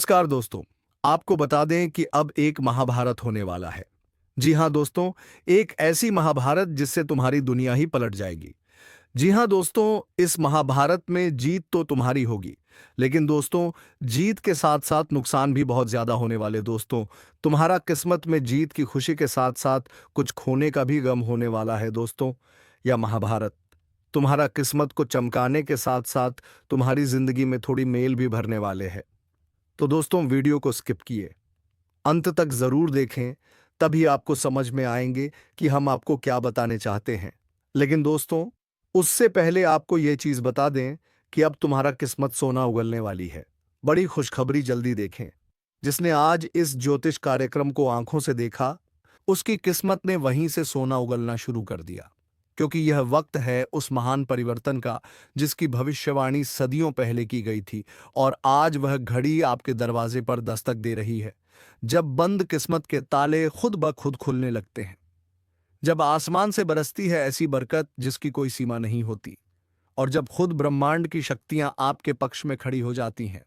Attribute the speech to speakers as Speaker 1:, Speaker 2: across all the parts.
Speaker 1: नमस्कार दोस्तों। आपको बता दें कि अब एक महाभारत होने वाला है। जी हां दोस्तों, एक ऐसी महाभारत जिससे तुम्हारी दुनिया ही पलट जाएगी। जी हां दोस्तों, इस महाभारत में जीत तो तुम्हारी होगी, लेकिन दोस्तों जीत के साथ साथ नुकसान भी बहुत ज्यादा होने वाले। दोस्तों, तुम्हारा किस्मत में जीत की खुशी के साथ साथ कुछ खोने का भी गम होने वाला है। दोस्तों, यह महाभारत तुम्हारा किस्मत को चमकाने के साथ साथ तुम्हारी जिंदगी में थोड़ी मेल भी भरने वाले हैं। तो दोस्तों, वीडियो को स्किप किए अंत तक जरूर देखें, तभी आपको समझ में आएंगे कि हम आपको क्या बताने चाहते हैं। लेकिन दोस्तों, उससे पहले आपको यह चीज बता दें कि अब तुम्हारा किस्मत सोना उगलने वाली है। बड़ी खुशखबरी जल्दी देखें। जिसने आज इस ज्योतिष कार्यक्रम को आंखों से देखा, उसकी किस्मत ने वहीं से सोना उगलना शुरू कर दिया। क्योंकि यह वक्त है उस महान परिवर्तन का जिसकी भविष्यवाणी सदियों पहले की गई थी, और आज वह घड़ी आपके दरवाजे पर दस्तक दे रही है। जब बंद किस्मत के ताले खुद ब खुद खुलने लगते हैं, जब आसमान से बरसती है ऐसी बरकत जिसकी कोई सीमा नहीं होती, और जब खुद ब्रह्मांड की शक्तियां आपके पक्ष में खड़ी हो जाती हैं।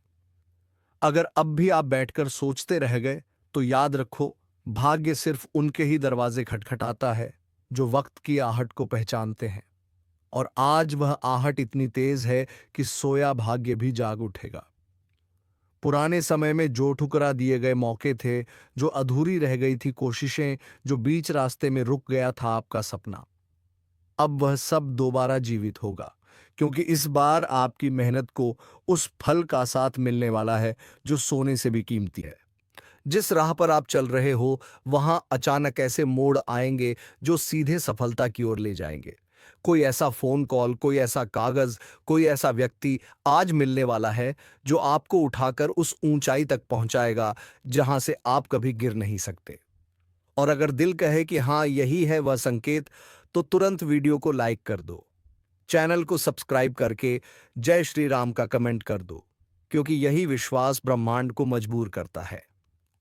Speaker 1: अगर अब भी आप बैठकर सोचते रह गए, तो याद रखो, भाग्य सिर्फ उनके ही दरवाजे खटखटाता है जो वक्त की आहट को पहचानते हैं। और आज वह आहट इतनी तेज है कि सोया भाग्य भी जाग उठेगा। पुराने समय में जो ठुकरा दिए गए मौके थे, जो अधूरी रह गई थी कोशिशें, जो बीच रास्ते में रुक गया था आपका सपना, अब वह सब दोबारा जीवित होगा। क्योंकि इस बार आपकी मेहनत को उस फल का साथ मिलने वाला है जो सोने से भी कीमती है। जिस राह पर आप चल रहे हो, वहां अचानक ऐसे मोड़ आएंगे जो सीधे सफलता की ओर ले जाएंगे। कोई ऐसा फोन कॉल, कोई ऐसा कागज, कोई ऐसा व्यक्ति आज मिलने वाला है जो आपको उठाकर उस ऊंचाई तक पहुंचाएगा जहां से आप कभी गिर नहीं सकते। और अगर दिल कहे कि हाँ, यही है वह संकेत, तो तुरंत वीडियो को लाइक कर दो, चैनल को सब्सक्राइब करके जय श्री राम का कमेंट कर दो। क्योंकि यही विश्वास ब्रह्मांड को मजबूर करता है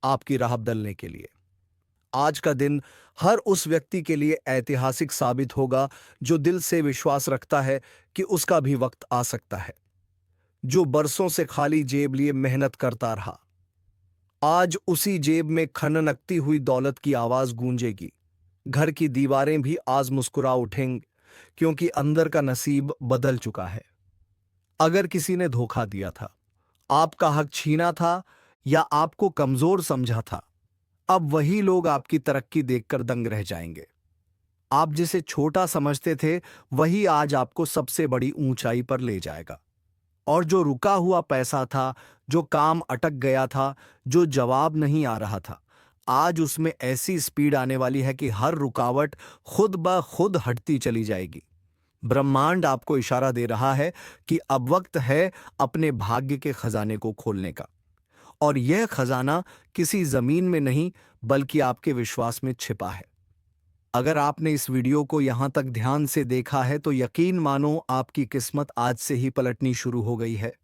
Speaker 1: आपकी राह बदलने के लिए। आज का दिन हर उस व्यक्ति के लिए ऐतिहासिक साबित होगा जो दिल से विश्वास रखता है कि उसका भी वक्त आ सकता है, जो बरसों से खाली जेब लिए मेहनत करता रहा। आज उसी जेब में खनकती हुई दौलत की आवाज गूंजेगी। घर की दीवारें भी आज मुस्कुरा उठेंगी, क्योंकि अंदर का नसीब बदल चुका है। अगर किसी ने धोखा दिया था, आपका हक छीना था, या आपको कमजोर समझा था, अब वही लोग आपकी तरक्की देखकर दंग रह जाएंगे। आप जिसे छोटा समझते थे, वही आज आपको सबसे बड़ी ऊंचाई पर ले जाएगा। और जो रुका हुआ पैसा था, जो काम अटक गया था, जो जवाब नहीं आ रहा था, आज उसमें ऐसी स्पीड आने वाली है कि हर रुकावट खुद ब खुद हटती चली जाएगी। ब्रह्मांड आपको इशारा दे रहा है कि अब वक्त है अपने भाग्य के खजाने को खोलने का। और यह खजाना किसी जमीन में नहीं, बल्कि आपके विश्वास में छिपा है। अगर आपने इस वीडियो को यहां तक ध्यान से देखा है, तो यकीन मानो आपकी किस्मत आज से ही पलटनी शुरू हो गई है।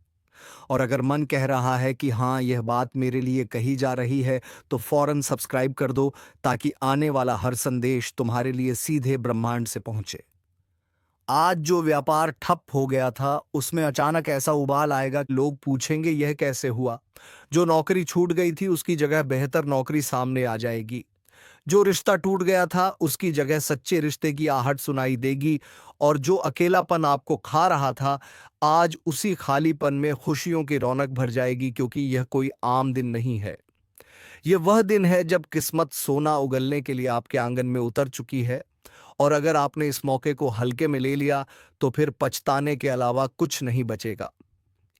Speaker 1: और अगर मन कह रहा है कि हाँ, यह बात मेरे लिए कही जा रही है, तो फौरन सब्सक्राइब कर दो, ताकि आने वाला हर संदेश तुम्हारे लिए सीधे ब्रह्मांड से पहुंचे। आज जो व्यापार ठप हो गया था, उसमें अचानक ऐसा उबाल आएगा कि लोग पूछेंगे यह कैसे हुआ। जो नौकरी छूट गई थी, उसकी जगह बेहतर नौकरी सामने आ जाएगी। जो रिश्ता टूट गया था, उसकी जगह सच्चे रिश्ते की आहट सुनाई देगी। और जो अकेलापन आपको खा रहा था, आज उसी खालीपन में खुशियों की रौनक भर जाएगी। क्योंकि यह कोई आम दिन नहीं है, यह वह दिन है जब किस्मत सोना उगलने के लिए आपके आंगन में उतर चुकी है। और अगर आपने इस मौके को हल्के में ले लिया, तो फिर पछताने के अलावा कुछ नहीं बचेगा।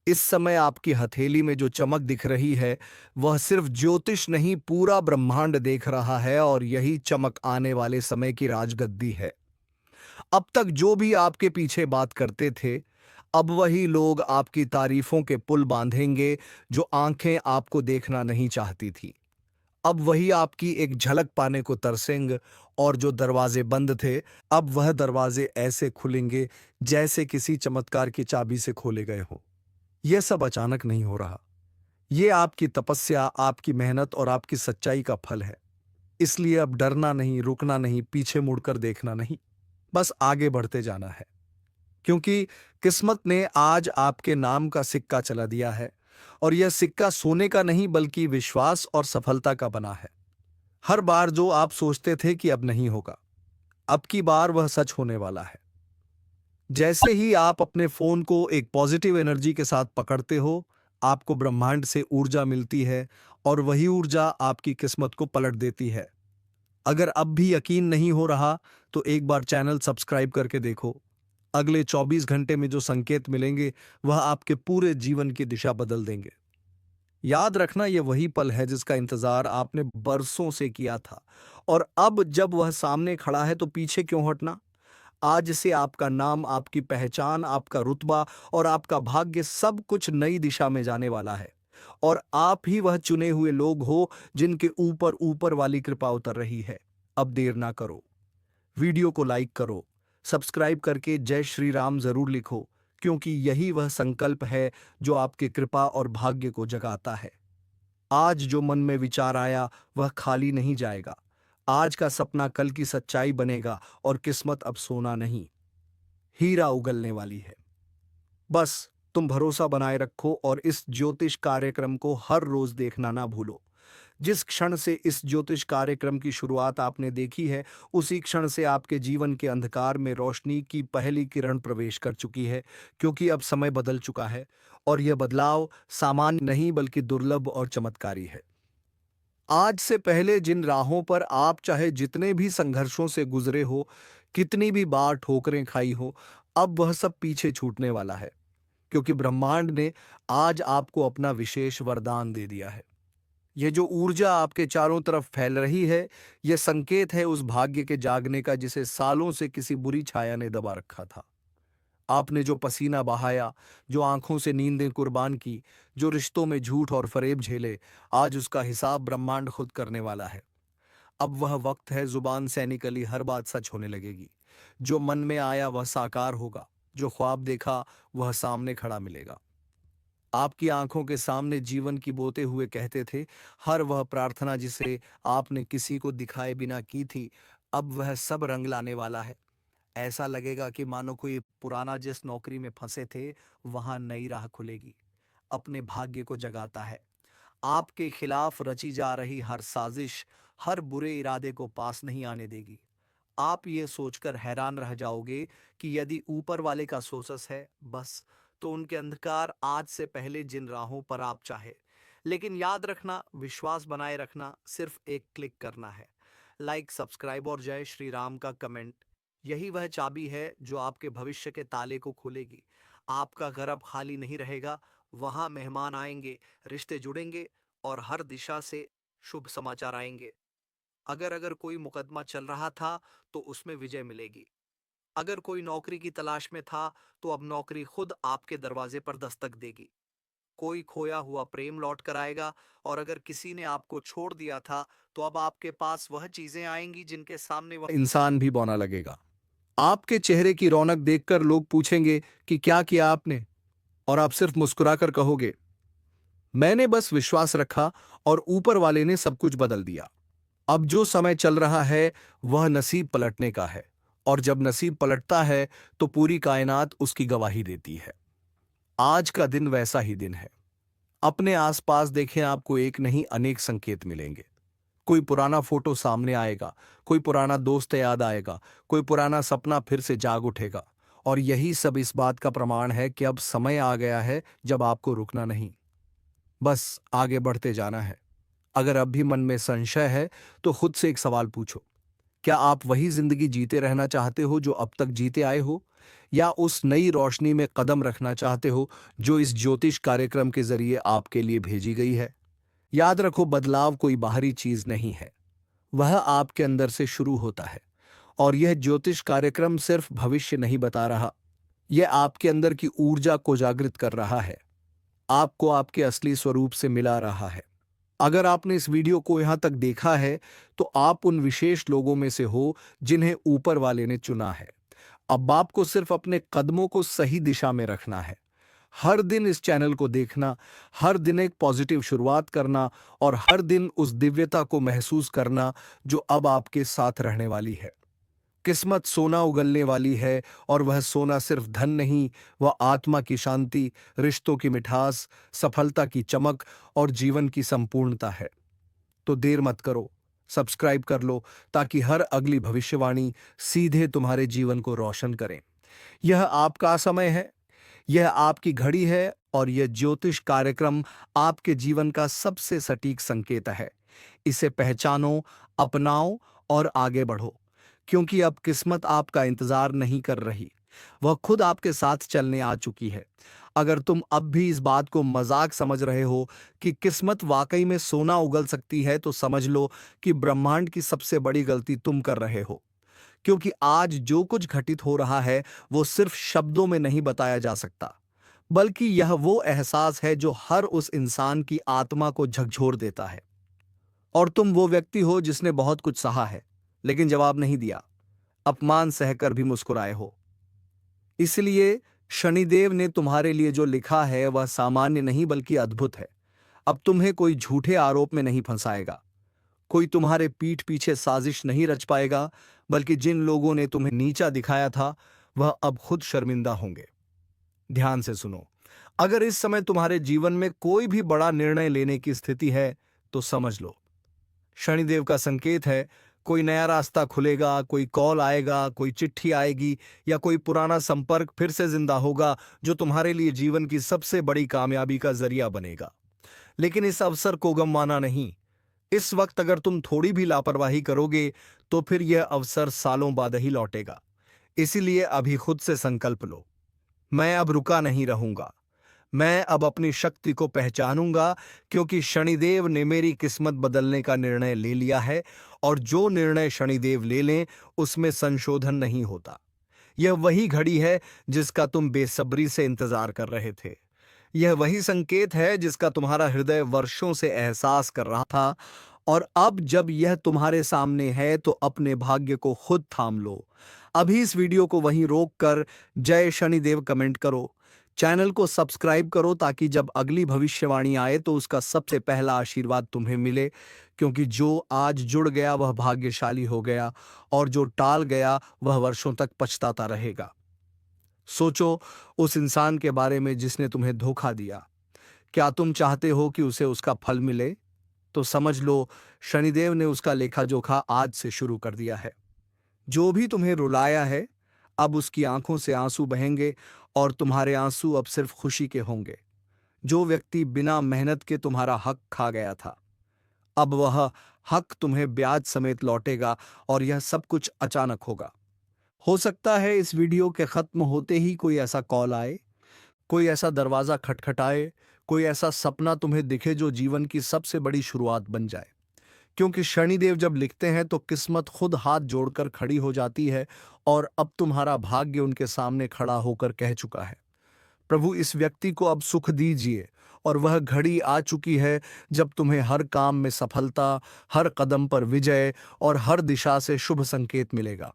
Speaker 1: इस समय आपकी हथेली में जो चमक दिख रही है, वह सिर्फ ज्योतिष नहीं, पूरा ब्रह्मांड देख रहा है। और यही चमक आने वाले समय की राजगद्दी है। अब तक जो भी आपके पीछे बात करते थे, अब वही लोग आपकी तारीफों के पुल बांधेंगे। जो आंखें आपको देखना नहीं चाहती थी, अब वही आपकी एक झलक पाने को तरसेंगे। और जो दरवाजे बंद थे, अब वह दरवाजे ऐसे खुलेंगे जैसे किसी चमत्कार की चाबी से खोले गए हो। यह सब अचानक नहीं हो रहा, ये आपकी तपस्या, आपकी मेहनत और आपकी सच्चाई का फल है। इसलिए अब डरना नहीं, रुकना नहीं, पीछे मुड़कर देखना नहीं, बस आगे बढ़ते जाना है। क्योंकि किस्मत ने आज आपके नाम का सिक्का चला दिया है। और यह सिक्का सोने का नहीं बल्कि विश्वास और सफलता का बना है। हर बार जो आप सोचते थे कि अब नहीं होगा, अब की बार वह सच होने वाला है। जैसे ही आप अपने फोन को एक पॉजिटिव एनर्जी के साथ पकड़ते हो, आपको ब्रह्मांड से ऊर्जा मिलती है और वही ऊर्जा आपकी किस्मत को पलट देती है। अगर अब भी यकीन नहीं हो रहा, तो एक बार चैनल सब्सक्राइब करके देखो। अगले 24 घंटे में जो संकेत मिलेंगे, वह आपके पूरे जीवन की दिशा बदल देंगे। याद रखना, यह वही पल है जिसका इंतजार आपने बरसों से किया था, और अब जब वह सामने खड़ा है तो पीछे क्यों हटना। आज से आपका नाम, आपकी पहचान, आपका रुतबा और आपका भाग्य सब कुछ नई दिशा में जाने वाला है। और आप ही वह चुने हुए लोग हो जिनके ऊपर ऊपर वाली कृपा उतर रही है। अब देर ना करो, वीडियो को लाइक करो, सब्सक्राइब करके जय श्री राम जरूर लिखो, क्योंकि यही वह संकल्प है जो आपके कृपा और भाग्य को जगाता है। आज जो मन में विचार आया वह खाली नहीं जाएगा। आज का सपना कल की सच्चाई बनेगा और किस्मत अब सोना नहीं, हीरा उगलने वाली है। बस तुम भरोसा बनाए रखो और इस ज्योतिष कार्यक्रम को हर रोज देखना ना भूलो। जिस क्षण से इस ज्योतिष कार्यक्रम की शुरुआत आपने देखी है, उसी क्षण से आपके जीवन के अंधकार में रोशनी की पहली किरण प्रवेश कर चुकी है, क्योंकि अब समय बदल चुका है और यह बदलाव सामान्य नहीं बल्कि दुर्लभ और चमत्कारी है। आज से पहले जिन राहों पर आप चाहे जितने भी संघर्षों से गुजरे हो, कितनी भी बार ठोकरें खाई हो, अब वह सब पीछे छूटने वाला है, क्योंकि ब्रह्मांड ने आज आपको अपना विशेष वरदान दे दिया है। यह जो ऊर्जा आपके चारों तरफ फैल रही है, यह संकेत है उस भाग्य के जागने का जिसे सालों से किसी बुरी छाया ने दबा रखा था। आपने जो पसीना बहाया, जो आंखों से नींदें कुर्बान की, जो रिश्तों में झूठ और फरेब झेले, आज उसका हिसाब ब्रह्मांड खुद करने वाला है। अब वह वक्त है, जुबान से निकली हर बात सच होने लगेगी। जो मन में आया वह साकार होगा, जो ख्वाब देखा वह सामने खड़ा मिलेगा। आपकी आंखों के सामने जीवन की बोते हुए कहते थे, हर वह प्रार्थना जिसे आपने किसी को दिखाए बिना की थी, अब वह सब रंग लाने वाला है। ऐसा लगेगा कि मानो कोई पुराना जिस नौकरी में फंसे थे, वहां नई राह खुलेगी। अपने भाग्य को जगाता है। आपके खिलाफ रची जा रही हर साजिश, हर बुरे इरादे को पास नहीं आने देगी। आप ये सोचकर हैरान रह जाओगे कि यदि ऊपर वाले का सोचस है बस, तो उनके अंधकार आज से पहले जिन राहों पर आप चाहे। लेकिन याद रखना, विश्वास बनाए रखना सिर्फ एक क्लिक करना है। लाइक, सब्सक्राइब और जय श्री राम का कमेंट, यही वह चाबी है जो आपके भविष्य के ताले को खोलेगी। आपका घर अब खाली नहीं रहेगा, वहां मेहमान आएंगे, रिश्ते जुड़ेंगे और हर दिशा से शुभ समाचार आएंगे। अगर अगर कोई मुकदमा चल रहा था, तो उसमें विजय मिलेगी। अगर कोई नौकरी की तलाश में था, तो अब नौकरी खुद आपके दरवाजे पर दस्तक देगी। कोई खोया हुआ प्रेम लौट कर आएगा, और अगर किसी ने आपको छोड़ दिया था, तो अब आपके पास वह चीजें आएंगी जिनके सामने वह इंसान भी बौना लगेगा। आपके चेहरे की रौनक देखकर लोग पूछेंगे कि क्या किया आपने, और आप सिर्फ मुस्कुराकर कहोगे, मैंने बस विश्वास रखा और ऊपर वाले ने सब कुछ बदल दिया। अब जो समय चल रहा है वह नसीब पलटने का है, और जब नसीब पलटता है तो पूरी कायनात उसकी गवाही देती है। आज का दिन वैसा ही दिन है। अपने आसपास देखें, आपको एक नहीं अनेक संकेत मिलेंगे। कोई पुराना फोटो सामने आएगा, कोई पुराना दोस्त याद आएगा, कोई पुराना सपना फिर से जाग उठेगा। और यही सब इस बात का प्रमाण है कि अब समय आ गया है जब आपको रुकना नहीं, बस आगे बढ़ते जाना है। अगर अब भी मन में संशय है, तो खुद से एक सवाल पूछो, क्या आप वही जिंदगी जीते रहना चाहते हो जो अब तक जीते आए हो, या उस नई रोशनी में कदम रखना चाहते हो जो इस ज्योतिष कार्यक्रम के जरिए आपके लिए भेजी गई है। याद रखो, बदलाव कोई बाहरी चीज नहीं है, वह आपके अंदर से शुरू होता है। और यह ज्योतिष कार्यक्रम सिर्फ भविष्य नहीं बता रहा, यह आपके अंदर की ऊर्जा को जागृत कर रहा है, आपको आपके असली स्वरूप से मिला रहा है। अगर आपने इस वीडियो को यहां तक देखा है, तो आप उन विशेष लोगों में से हो जिन्हें ऊपर वाले ने चुना है। अब आपको सिर्फ अपने कदमों को सही दिशा में रखना है। हर दिन इस चैनल को देखना, हर दिन एक पॉजिटिव शुरुआत करना, और हर दिन उस दिव्यता को महसूस करना जो अब आपके साथ रहने वाली है। किस्मत सोना उगलने वाली है, और वह सोना सिर्फ धन नहीं, वह आत्मा की शांति, रिश्तों की मिठास, सफलता की चमक और जीवन की संपूर्णता है। तो देर मत करो, सब्सक्राइब कर लो, ताकि हर अगली भविष्यवाणी सीधे तुम्हारे जीवन को रोशन करें। यह आपका समय है, यह आपकी घड़ी है, और यह ज्योतिष कार्यक्रम आपके जीवन का सबसे सटीक संकेत है। इसे पहचानो, अपनाओ और आगे बढ़ो, क्योंकि अब किस्मत आपका इंतजार नहीं कर रही, वह खुद आपके साथ चलने आ चुकी है। अगर तुम अब भी इस बात को मजाक समझ रहे हो कि किस्मत वाकई में सोना उगल सकती है, तो समझ लो कि ब्रह्मांड की सबसे बड़ी गलती तुम कर रहे हो। क्योंकि आज जो कुछ घटित हो रहा है, वो सिर्फ शब्दों में नहीं बताया जा सकता, बल्कि यह वो एहसास है जो हर उस इंसान की आत्मा को झकझोर देता है। और तुम वो व्यक्ति हो जिसने बहुत कुछ सहा है, लेकिन जवाब नहीं दिया, अपमान सहकर भी मुस्कुराए हो। इसलिए शनिदेव ने तुम्हारे लिए जो लिखा है वह सामान्य नहीं बल्कि अद्भुत है। अब तुम्हें कोई झूठे आरोप में नहीं फंसाएगा, कोई तुम्हारे पीठ पीछे साजिश नहीं रच पाएगा, बल्कि जिन लोगों ने तुम्हें नीचा दिखाया था, वह अब खुद शर्मिंदा होंगे। ध्यान से सुनो, अगर इस समय तुम्हारे जीवन में कोई भी बड़ा निर्णय लेने की स्थिति है, तो समझ लो शनिदेव का संकेत है। कोई नया रास्ता खुलेगा, कोई कॉल आएगा, कोई चिट्ठी आएगी, या कोई पुराना संपर्क फिर से जिंदा होगा, जो तुम्हारे लिए जीवन की सबसे बड़ी कामयाबी का जरिया बनेगा। लेकिन इस अवसर को गंवाना नहीं। इस वक्त अगर तुम थोड़ी भी लापरवाही करोगे, तो फिर यह अवसर सालों बाद ही लौटेगा। इसीलिए अभी खुद से संकल्प लो, मैं अब रुका नहीं रहूंगा, मैं अब अपनी शक्ति को पहचानूंगा, क्योंकि शनिदेव ने मेरी किस्मत बदलने का निर्णय ले लिया है, और जो निर्णय शनिदेव ले लें उसमें संशोधन नहीं होता। यह वही घड़ी है जिसका तुम बेसब्री से इंतजार कर रहे थे। यह वही संकेत है जिसका तुम्हारा हृदय वर्षों से एहसास कर रहा था, और अब जब यह तुम्हारे सामने है, तो अपने भाग्य को खुद थाम लो। अभी इस वीडियो को वहीं रोक कर जय शनिदेव कमेंट करो, चैनल को सब्सक्राइब करो, ताकि जब अगली भविष्यवाणी आए तो उसका सबसे पहला आशीर्वाद तुम्हें मिले। क्योंकि जो आज जुड़ गया वह भाग्यशाली हो गया, और जो टाल गया वह वर्षों तक पछताता रहेगा। सोचो उस इंसान के बारे में जिसने तुम्हें धोखा दिया। क्या तुम चाहते हो कि उसे उसका फल मिले? तो समझ लो शनिदेव ने उसका लेखा जोखा आज से शुरू कर दिया है। जो भी तुम्हें रुलाया है, अब उसकी आंखों से आंसू बहेंगे, और तुम्हारे आंसू अब सिर्फ खुशी के होंगे। जो व्यक्ति बिना मेहनत के तुम्हारा हक खा गया था, अब वह हक तुम्हें ब्याज समेत लौटेगा, और यह सब कुछ अचानक होगा। हो सकता है इस वीडियो के खत्म होते ही कोई ऐसा कॉल आए, कोई ऐसा दरवाजा खटखटाए, कोई ऐसा सपना तुम्हें दिखे जो जीवन की सबसे बड़ी शुरुआत बन जाए। क्योंकि शनिदेव जब लिखते हैं तो किस्मत खुद हाथ जोड़कर खड़ी हो जाती है, और अब तुम्हारा भाग्य उनके सामने खड़ा होकर कह चुका है, प्रभु इस व्यक्ति को अब सुख दीजिए। और वह घड़ी आ चुकी है जब तुम्हें हर काम में सफलता, हर कदम पर विजय और हर दिशा से शुभ संकेत मिलेगा।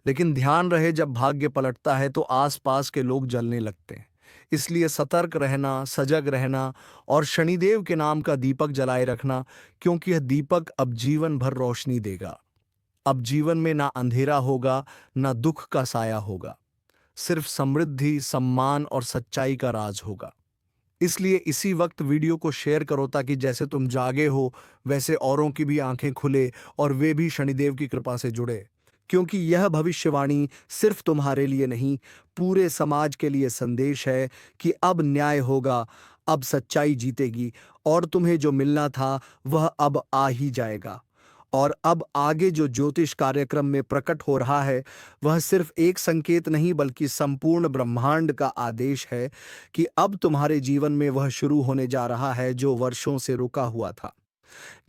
Speaker 1: लेकिन ध्यान रहे, जब भाग्य पलटता है तो आसपास के लोग जलने लगते हैं। इसलिए सतर्क रहना, सजग रहना, और शनिदेव के नाम का दीपक जलाए रखना, क्योंकि यह दीपक अब जीवन भर रोशनी देगा। अब जीवन में ना अंधेरा होगा, ना दुख का साया होगा, सिर्फ समृद्धि, सम्मान और सच्चाई का राज होगा। इसलिए इसी वक्त वीडियो को शेयर करो, ताकि जैसे तुम जागे हो वैसे औरों की भी आंखें खुले, और वे भी शनिदेव की कृपा से जुड़े। क्योंकि यह भविष्यवाणी सिर्फ तुम्हारे लिए नहीं, पूरे समाज के लिए संदेश है कि अब न्याय होगा, अब सच्चाई जीतेगी, और तुम्हें जो मिलना था वह अब आ ही जाएगा। और अब आगे जो ज्योतिष कार्यक्रम में प्रकट हो रहा है, वह सिर्फ एक संकेत नहीं बल्कि संपूर्ण ब्रह्मांड का आदेश है कि अब तुम्हारे जीवन में वह शुरू होने जा रहा है जो वर्षों से रुका हुआ था।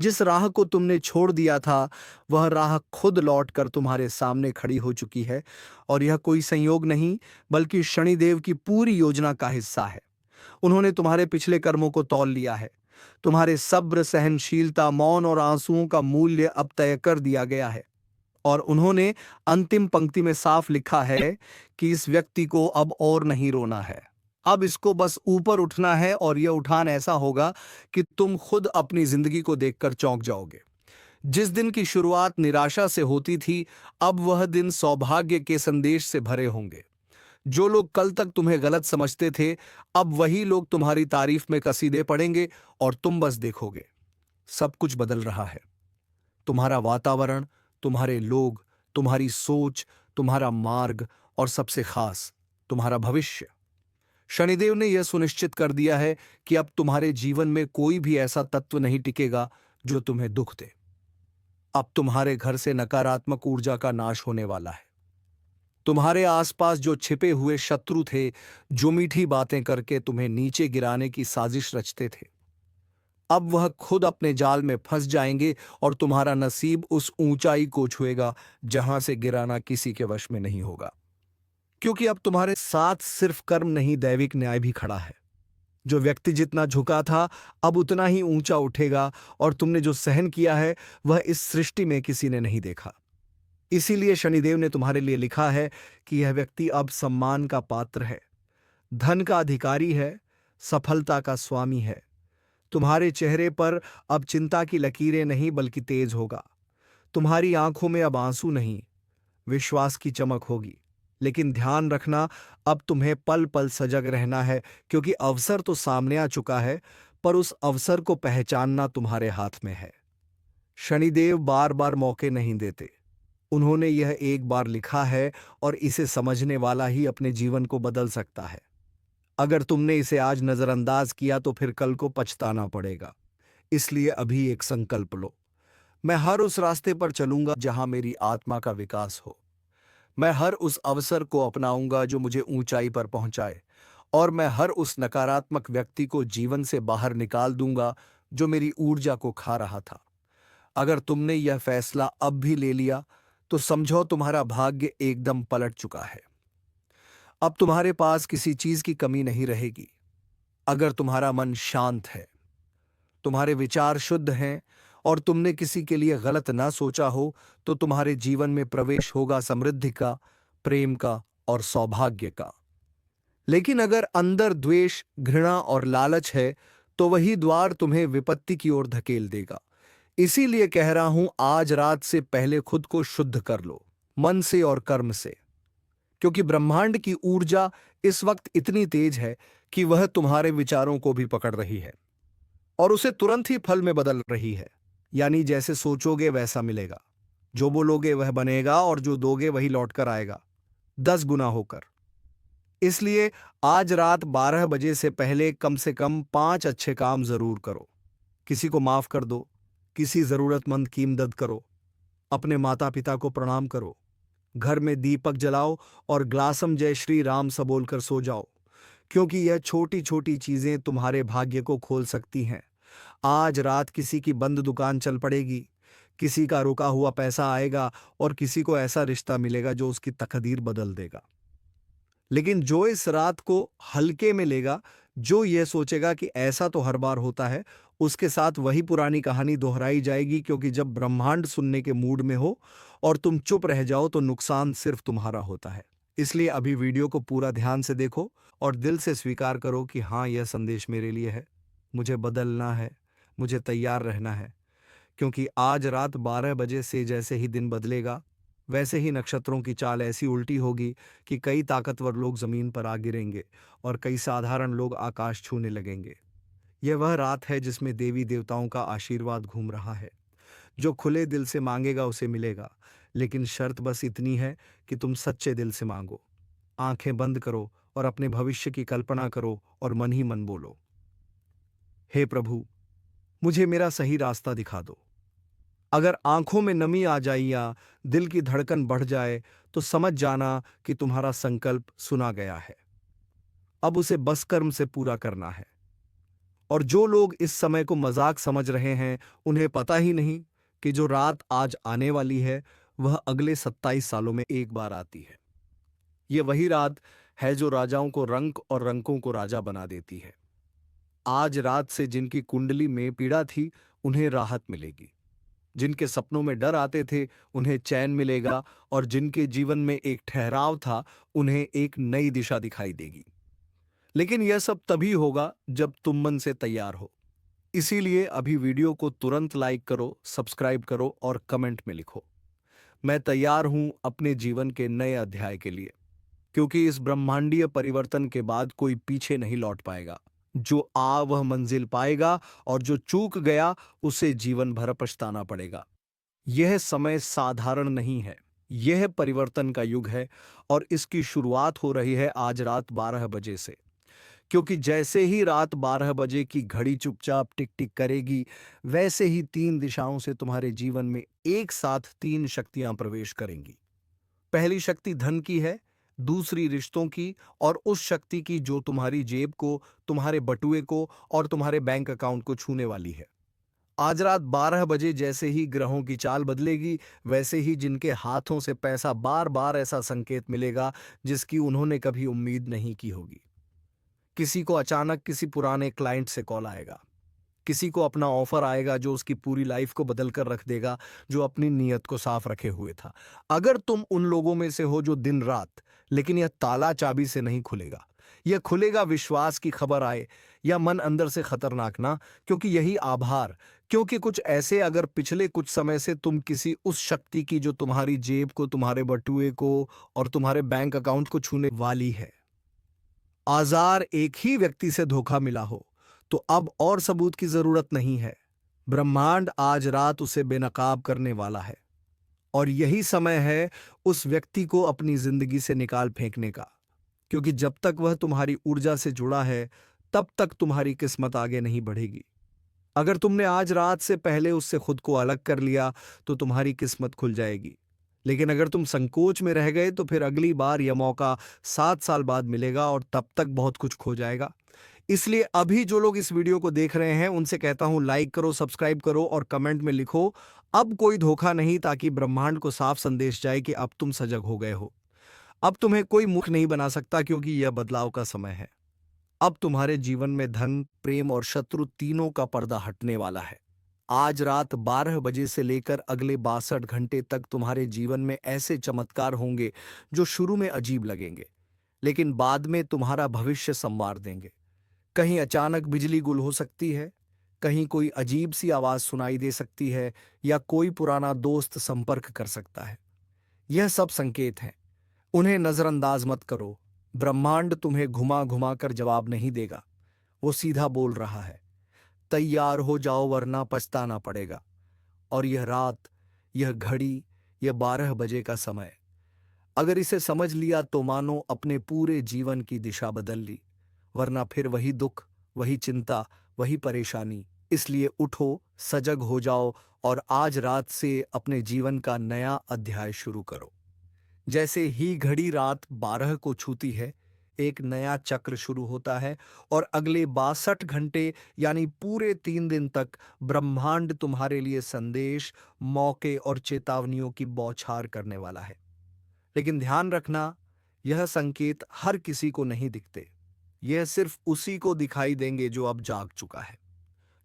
Speaker 1: जिस राह को तुमने छोड़ दिया था, वह राह खुद लौटकर तुम्हारे सामने खड़ी हो चुकी है, और यह कोई संयोग नहीं बल्कि शनिदेव की पूरी योजना का हिस्सा है। उन्होंने तुम्हारे पिछले कर्मों को तौल लिया है। तुम्हारे सब्र, सहनशीलता, मौन और आंसुओं का मूल्य अब तय कर दिया गया है, और उन्होंने अंतिम पंक्ति में साफ लिखा है कि इस व्यक्ति को अब और नहीं रोना है, अब इसको बस ऊपर उठना है, और यह उठान ऐसा होगा कि तुम खुद अपनी जिंदगी को देखकर चौंक जाओगे। जिस दिन की शुरुआत निराशा से होती थी, अब वह दिन सौभाग्य के संदेश से भरे होंगे। जो लोग कल तक तुम्हें गलत समझते थे, अब वही लोग तुम्हारी तारीफ में कसीदे पढ़ेंगे और तुम बस देखोगे। सब कुछ बदल रहा है। तुम्हारा वातावरण, तुम्हारे लोग, तुम्हारी सोच, तुम्हारा मार्ग और सबसे खास तुम्हारा भविष्य। शनिदेव ने यह सुनिश्चित कर दिया है कि अब तुम्हारे जीवन में कोई भी ऐसा तत्व नहीं टिकेगा जो तुम्हें दुख दे। अब तुम्हारे घर से नकारात्मक ऊर्जा का नाश होने वाला है। तुम्हारे आसपास जो छिपे हुए शत्रु थे, जो मीठी बातें करके तुम्हें नीचे गिराने की साजिश रचते थे, अब वह खुद अपने जाल में फंस जाएंगे और तुम्हारा नसीब उस ऊंचाई को छुएगा जहां से गिराना किसी के वश में नहीं होगा। क्योंकि अब तुम्हारे साथ सिर्फ कर्म नहीं, दैविक न्याय भी खड़ा है। जो व्यक्ति जितना झुका था, अब उतना ही ऊंचा उठेगा, और तुमने जो सहन किया है वह इस सृष्टि में किसी ने नहीं देखा। इसीलिए शनिदेव ने तुम्हारे लिए लिखा है कि यह व्यक्ति अब सम्मान का पात्र है, धन का अधिकारी है, सफलता का स्वामी है। तुम्हारे चेहरे पर अब चिंता की लकीरें नहीं बल्कि तेज होगा। तुम्हारी आंखों में अब आंसू नहीं, विश्वास की चमक होगी। लेकिन ध्यान रखना, अब तुम्हें पल पल सजग रहना है, क्योंकि अवसर तो सामने आ चुका है, पर उस अवसर को पहचानना तुम्हारे हाथ में है। शनिदेव बार बार मौके नहीं देते। उन्होंने यह एक बार लिखा है और इसे समझने वाला ही अपने जीवन को बदल सकता है। अगर तुमने इसे आज नजरअंदाज किया तो फिर कल को पछताना पड़ेगा। इसलिए अभी एक संकल्प लो। मैं हर उस रास्ते पर चलूंगा जहां मेरी आत्मा का विकास हो। मैं हर उस अवसर को अपनाऊंगा जो मुझे ऊंचाई पर पहुंचाए, और मैं हर उस नकारात्मक व्यक्ति को जीवन से बाहर निकाल दूंगा जो मेरी ऊर्जा को खा रहा था। अगर तुमने यह फैसला अब भी ले लिया तो समझो तुम्हारा भाग्य एकदम पलट चुका है। अब तुम्हारे पास किसी चीज की कमी नहीं रहेगी। अगर तुम्हारा मन शांत है, तुम्हारे विचार शुद्ध हैं और तुमने किसी के लिए गलत ना सोचा हो, तो तुम्हारे जीवन में प्रवेश होगा समृद्धि का, प्रेम का और सौभाग्य का। लेकिन अगर अंदर द्वेष, घृणा और लालच है, तो वही द्वार तुम्हें विपत्ति की ओर धकेल देगा। इसीलिए कह रहा हूं, आज रात से पहले खुद को शुद्ध कर लो, मन से और कर्म से। क्योंकि ब्रह्मांड की ऊर्जा इस वक्त इतनी तेज है कि वह तुम्हारे विचारों को भी पकड़ रही है और उसे तुरंत ही फल में बदल रही है। यानी जैसे सोचोगे वैसा मिलेगा, जो बोलोगे वह बनेगा और जो दोगे वही लौट कर आएगा, 10 गुना होकर। इसलिए आज रात 12 बजे से पहले कम से कम 5 अच्छे काम जरूर करो। किसी को माफ कर दो, किसी जरूरतमंद की मदद करो, अपने माता पिता को प्रणाम करो, घर में दीपक जलाओ और ग्लासम जय श्री राम सा बोलकर सो जाओ। क्योंकि यह छोटी छोटी चीजें तुम्हारे भाग्य को खोल सकती हैं। आज रात किसी की बंद दुकान चल पड़ेगी, किसी का रुका हुआ पैसा आएगा और किसी को ऐसा रिश्ता मिलेगा जो उसकी तकदीर बदल देगा। लेकिन जो इस रात को हल्के में लेगा, जो यह सोचेगा कि ऐसा तो हर बार होता है, उसके साथ वही पुरानी कहानी दोहराई जाएगी। क्योंकि जब ब्रह्मांड सुनने के मूड में हो और तुम चुप रह जाओ तो नुकसान सिर्फ तुम्हारा होता है। इसलिए अभी वीडियो को पूरा ध्यान से देखो और दिल से स्वीकार करो कि हाँ, यह संदेश मेरे लिए है, मुझे बदलना है, मुझे तैयार रहना है। क्योंकि आज रात 12 बजे से जैसे ही दिन बदलेगा, वैसे ही नक्षत्रों की चाल ऐसी उल्टी होगी कि कई ताकतवर लोग जमीन पर आ गिरेंगे और कई साधारण लोग आकाश छूने लगेंगे। यह वह रात है जिसमें देवी देवताओं का आशीर्वाद घूम रहा है। जो खुले दिल से मांगेगा उसे मिलेगा, लेकिन शर्त बस इतनी है कि तुम सच्चे दिल से मांगो। आंखें बंद करो और अपने भविष्य की कल्पना करो और मन ही मन बोलो, हे प्रभु, मुझे मेरा सही रास्ता दिखा दो। अगर आंखों में नमी आ जाए या दिल की धड़कन बढ़ जाए तो समझ जाना कि तुम्हारा संकल्प सुना गया है। अब उसे बस कर्म से पूरा करना है। और जो लोग इस समय को मजाक समझ रहे हैं, उन्हें पता ही नहीं कि जो रात आज आने वाली है वह अगले 27 सालों में एक बार आती है। यह वही रात है जो राजाओं को रंक और रंकों को राजा बना देती है। आज रात से जिनकी कुंडली में पीड़ा थी उन्हें राहत मिलेगी, जिनके सपनों में डर आते थे उन्हें चैन मिलेगा, और जिनके जीवन में एक ठहराव था उन्हें एक नई दिशा दिखाई देगी। लेकिन यह सब तभी होगा जब तुम मन से तैयार हो। इसीलिए अभी वीडियो को तुरंत लाइक करो, सब्सक्राइब करो और कमेंट में लिखो, मैं तैयार हूं अपने जीवन के नए अध्याय के लिए। क्योंकि इस ब्रह्मांडीय परिवर्तन के बाद कोई पीछे नहीं लौट पाएगा। जो वह मंजिल पाएगा, और जो चूक गया उसे जीवन भर पछताना पड़ेगा। यह समय साधारण नहीं है, यह परिवर्तन का युग है, और इसकी शुरुआत हो रही है आज रात 12 बजे से। क्योंकि जैसे ही रात 12 बजे की घड़ी चुपचाप टिक टिक करेगी, वैसे ही 3 दिशाओं से तुम्हारे जीवन में एक साथ 3 शक्तियां प्रवेश करेंगी। पहली शक्ति धन की है, दूसरी रिश्तों की, और उस शक्ति की जो तुम्हारी जेब को, तुम्हारे बटुए को और तुम्हारे बैंक अकाउंट को छूने वाली है। आज रात 12 बजे जैसे ही ग्रहों की चाल बदलेगी, वैसे ही जिनके हाथों से पैसा बार बार ऐसा संकेत मिलेगा जिसकी उन्होंने कभी उम्मीद नहीं की होगी। किसी को अचानक किसी पुराने क्लाइंट से कॉल आएगा, किसी को अपना ऑफर आएगा जो उसकी पूरी लाइफ को बदल कर रख देगा, जो अपनी नीयत को साफ रखे हुए था। अगर तुम उन लोगों में से हो जो दिन रात, लेकिन यह ताला चाबी से नहीं खुलेगा, यह खुलेगा विश्वास की खबर आए या मन अंदर से खतरनाक ना, क्योंकि यही आभार, क्योंकि कुछ ऐसे अगर पिछले कुछ समय से तुम किसी उस शक्ति की जो तुम्हारी जेब को, तुम्हारे बटुए को और तुम्हारे बैंक अकाउंट को छूने वाली है, आजार एक ही व्यक्ति से धोखा मिला हो, तो अब और सबूत की जरूरत नहीं है। ब्रह्मांड आज रात उसे बेनकाब करने वाला है, और यही समय है उस व्यक्ति को अपनी जिंदगी से निकाल फेंकने का। क्योंकि जब तक वह तुम्हारी ऊर्जा से जुड़ा है, तब तक तुम्हारी किस्मत आगे नहीं बढ़ेगी। अगर तुमने आज रात से पहले उससे खुद को अलग कर लिया, तो तुम्हारी किस्मत खुल जाएगी। लेकिन अगर तुम संकोच में रह गए, तो फिर अगली बार यह मौका 7 साल बाद मिलेगा, और तब तक बहुत कुछ खो जाएगा। इसलिए अभी जो लोग इस वीडियो को देख रहे हैं, उनसे कहता हूं लाइक करो, सब्सक्राइब करो और कमेंट में लिखो, अब कोई धोखा नहीं, ताकि ब्रह्मांड को साफ संदेश जाए कि अब तुम सजग हो गए हो। अब तुम्हें कोई मूर्ख नहीं बना सकता, क्योंकि यह बदलाव का समय है। अब तुम्हारे जीवन में धन, प्रेम और शत्रु तीनों का पर्दा हटने वाला है। आज रात 12 बजे से लेकर अगले 62 घंटे तक तुम्हारे जीवन में ऐसे चमत्कार होंगे जो शुरू में अजीब लगेंगे, लेकिन बाद में तुम्हारा भविष्य संवार देंगे। कहीं अचानक बिजली गुल हो सकती है, कहीं कोई अजीब सी आवाज सुनाई दे सकती है, या कोई पुराना दोस्त संपर्क कर सकता है। यह सब संकेत हैं, उन्हें नजरअंदाज मत करो। ब्रह्मांड तुम्हें घुमा घुमा कर जवाब नहीं देगा, वो सीधा बोल रहा है, तैयार हो जाओ वरना पछताना पड़ेगा। और यह रात, यह घड़ी, यह 12 बजे का समय, अगर इसे समझ लिया तो मानो अपने पूरे जीवन की दिशा बदल ली, वरना फिर वही दुख, वही चिंता, वही परेशानी। इसलिए उठो, सजग हो जाओ और आज रात से अपने जीवन का नया अध्याय शुरू करो। जैसे ही घड़ी रात 12 को छूती है, एक नया चक्र शुरू होता है, और अगले 62 घंटे यानी पूरे 3 दिन तक ब्रह्मांड तुम्हारे लिए संदेश, मौके और चेतावनियों की बौछार करने वाला है। लेकिन ध्यान रखना, यह संकेत हर किसी को नहीं दिखते। यह सिर्फ उसी को दिखाई देंगे जो अब जाग चुका है,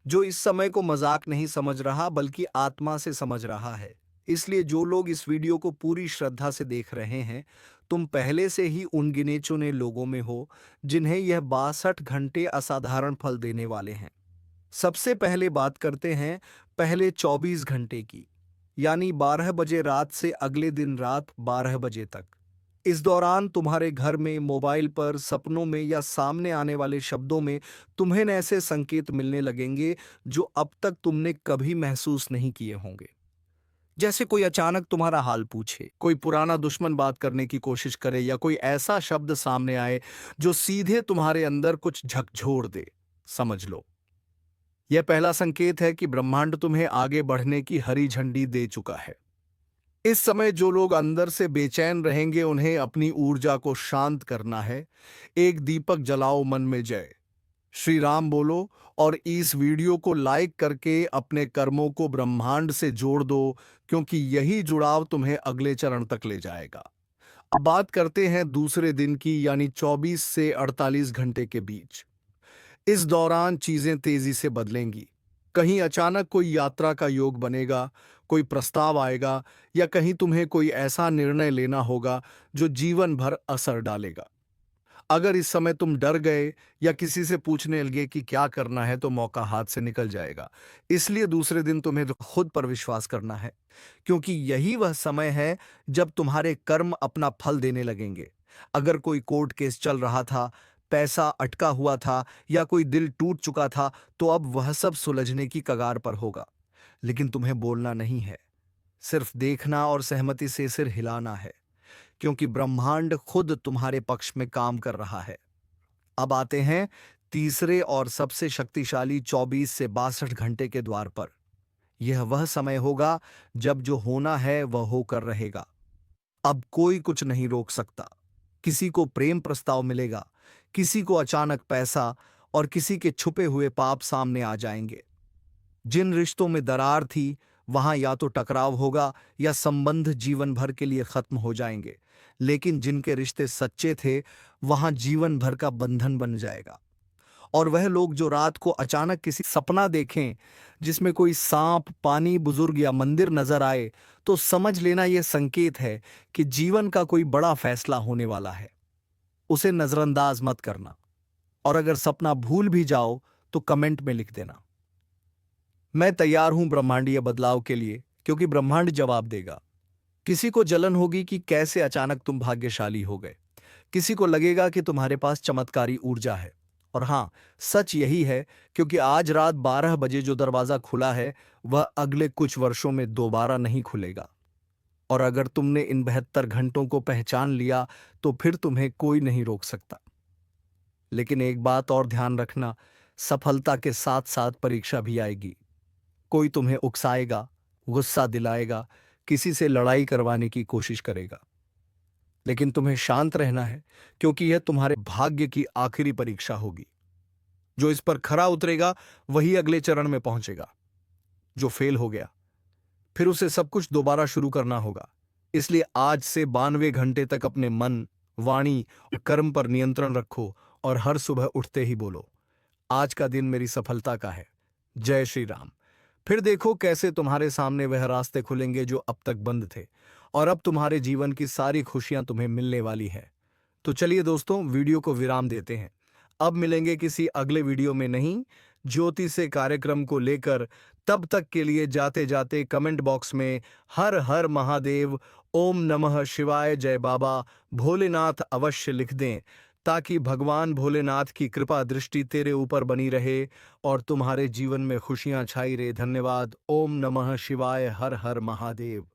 Speaker 1: जो इस समय को मजाक नहीं समझ रहा बल्कि आत्मा से समझ रहा है। इसलिए जो लोग इस वीडियो को पूरी श्रद्धा से देख रहे हैं, तुम पहले से ही उन गिने चुने लोगों में हो जिन्हें यह 62 घंटे असाधारण फल देने वाले हैं। सबसे पहले बात करते हैं पहले 24 घंटे की, यानी 12 बजे रात से अगले दिन रात 12 बजे तक। इस दौरान तुम्हारे घर में, मोबाइल पर, सपनों में या सामने आने वाले शब्दों में तुम्हें ऐसे संकेत मिलने लगेंगे जो अब तक तुमने कभी महसूस नहीं किए होंगे। जैसे कोई अचानक तुम्हारा हाल पूछे, कोई पुराना दुश्मन बात करने की कोशिश करे, या कोई ऐसा शब्द सामने आए जो सीधे तुम्हारे अंदर कुछ झकझोर दे। समझ लो, यह पहला संकेत है कि ब्रह्मांड तुम्हें आगे बढ़ने की हरी झंडी दे चुका है। इस समय जो लोग अंदर से बेचैन रहेंगे, उन्हें अपनी ऊर्जा को शांत करना है। एक दीपक जलाओ, मन में जय श्री राम बोलो, और इस वीडियो को लाइक करके अपने कर्मों को ब्रह्मांड से जोड़ दो, क्योंकि यही जुड़ाव तुम्हें अगले चरण तक ले जाएगा। अब बात करते हैं दूसरे दिन की, यानी 24 से 48 घंटे के बीच। इस दौरान चीजें तेजी से बदलेंगी। कहीं अचानक कोई यात्रा का योग बनेगा, कोई प्रस्ताव आएगा, या कहीं तुम्हें कोई ऐसा निर्णय लेना होगा जो जीवन भर असर डालेगा। अगर इस समय तुम डर गए या किसी से पूछने लगे कि क्या करना है तो मौका हाथ से निकल जाएगा। इसलिए दूसरे दिन तुम्हें तो खुद पर विश्वास करना है, क्योंकि यही वह समय है जब तुम्हारे कर्म अपना फल देने लगेंगे। अगर कोई कोर्ट केस चल रहा था, पैसा अटका हुआ था या कोई दिल टूट चुका था, तो अब वह सब सुलझने की कगार पर होगा। लेकिन तुम्हें बोलना नहीं है, सिर्फ देखना और सहमति से सिर हिलाना है, क्योंकि ब्रह्मांड खुद तुम्हारे पक्ष में काम कर रहा है। अब आते हैं तीसरे और सबसे शक्तिशाली 24 से 62 घंटे के द्वार पर। यह वह समय होगा जब जो होना है वह होकर रहेगा। अब कोई कुछ नहीं रोक सकता। किसी को प्रेम प्रस्ताव मिलेगा, किसी को अचानक पैसा, और किसी के छुपे हुए पाप सामने आ जाएंगे। जिन रिश्तों में दरार थी, वहां या तो टकराव होगा या संबंध जीवन भर के लिए खत्म हो जाएंगे। लेकिन जिनके रिश्ते सच्चे थे, वहां जीवन भर का बंधन बन जाएगा। और वह लोग जो रात को अचानक किसी सपना देखें जिसमें कोई सांप, पानी, बुजुर्ग या मंदिर नजर आए, तो समझ लेना यह संकेत है कि जीवन का कोई बड़ा फैसला होने वाला है। उसे नजरअंदाज मत करना। और अगर सपना भूल भी जाओ तो कमेंट में लिख देना, मैं तैयार हूं ब्रह्मांडीय बदलाव के लिए, क्योंकि ब्रह्मांड जवाब देगा। किसी को जलन होगी कि कैसे अचानक तुम भाग्यशाली हो गए। किसी को लगेगा कि तुम्हारे पास चमत्कारी ऊर्जा है। और हां, सच यही है, क्योंकि आज रात 12 बजे जो दरवाजा खुला है वह अगले कुछ वर्षों में दोबारा नहीं खुलेगा। और अगर तुमने इन 72 घंटों को पहचान लिया तो फिर तुम्हें कोई नहीं रोक सकता। लेकिन एक बात और ध्यान रखना, सफलता के साथ साथ परीक्षा भी आएगी। कोई तुम्हें उकसाएगा, गुस्सा दिलाएगा, किसी से लड़ाई करवाने की कोशिश करेगा। लेकिन तुम्हें शांत रहना है, क्योंकि यह तुम्हारे भाग्य की आखिरी परीक्षा होगी। जो इस पर खरा उतरेगा वही अगले चरण में पहुंचेगा। जो फेल हो गया, फिर उसे सब कुछ दोबारा शुरू करना होगा। इसलिए आज से 92 घंटे तक अपने मन, वाणी और कर्म पर नियंत्रण रखो और हर सुबह उठते ही बोलो, आज का दिन मेरी सफलता का है। जय श्री राम। फिर देखो कैसे तुम्हारे सामने वह रास्ते खुलेंगे जो अब तक बंद थे, और अब तुम्हारे जीवन की सारी खुशियां तुम्हें मिलने वाली है। तो चलिए दोस्तों, वीडियो को विराम देते हैं। अब मिलेंगे किसी अगले वीडियो में, नहीं ज्योति से कार्यक्रम को लेकर। तब तक के लिए जाते जाते कमेंट बॉक्स में हर हर महादेव, ओम नमः शिवाय, जय बाबा भोलेनाथ अवश्य लिख दें, ताकि भगवान भोलेनाथ की कृपा दृष्टि तेरे ऊपर बनी रहे और तुम्हारे जीवन में खुशियां छाई रहे। धन्यवाद। ओम नमः शिवाय। हर हर महादेव।